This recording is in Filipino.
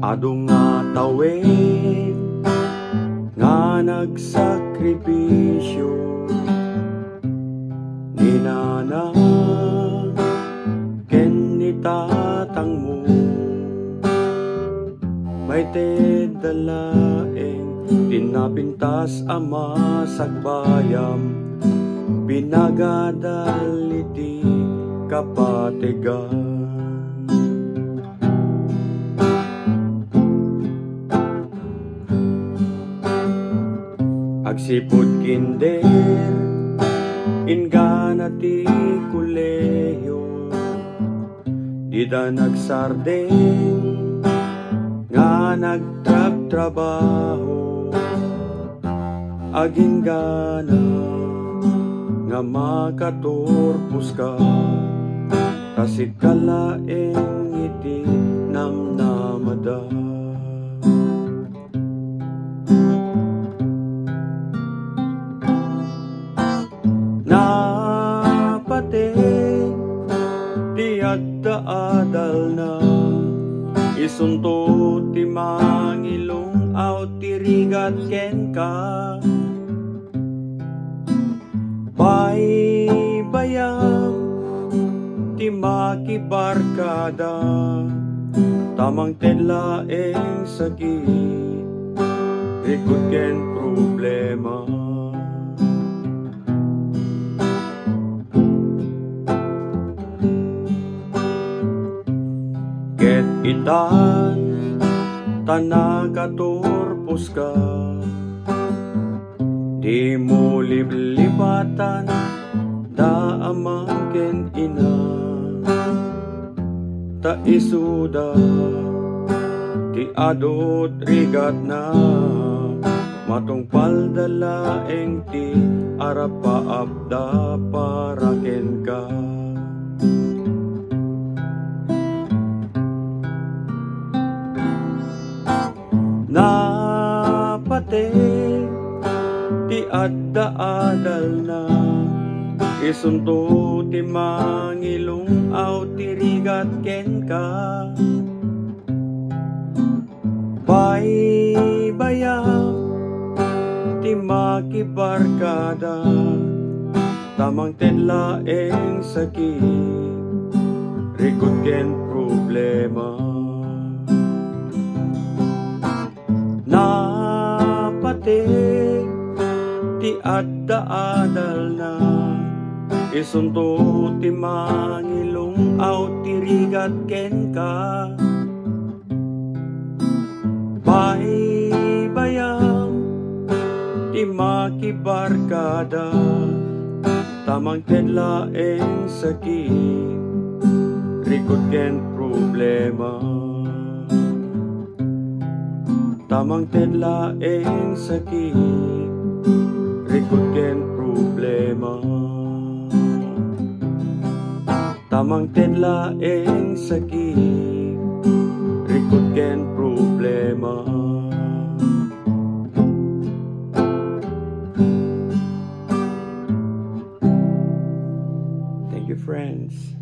Adu nga tawid nga nagsakripisyo ni nana ken ni tatang mo. May tedalaeng tinapintas ama sagbayam, pinagadaliti kapatigan. Agsipud kinder ingana ti kuleyo, dida nagsardeng nga nagtrabaho, aging gana nga makaturpos ka, kasi kalaeng iti namnamada. Napatid ti adda-adal na, isunto ti mangilong aw ti rigat ken ka. Baybayam ti makibarkada, tamang tedlaeng sakit, rikot ken problema. Ket itan tanagaturpos ka, di mo liblibatan da amang ken ina, ta isuda ti adot rigat na, matungpal dalaeng ti arapa-abda para ken ka. Napatid ti adda-adal na, isunto ti mangilong aw ti rigat ken ka. Baybayam ti makibarkada, tamang tedlaeng sakit, rikot ken problema. Napatid ti adda-adal na, isunto ti mangilong aw ti rigat ken ka. Baybayam ti makibarkada, tamang tedlaeng sakit, rikot ken problema. Tamang tedlaeng sakit, rikot ken problema. Tamang tedlaeng sakit, rikot ken problema. Thank you, friends.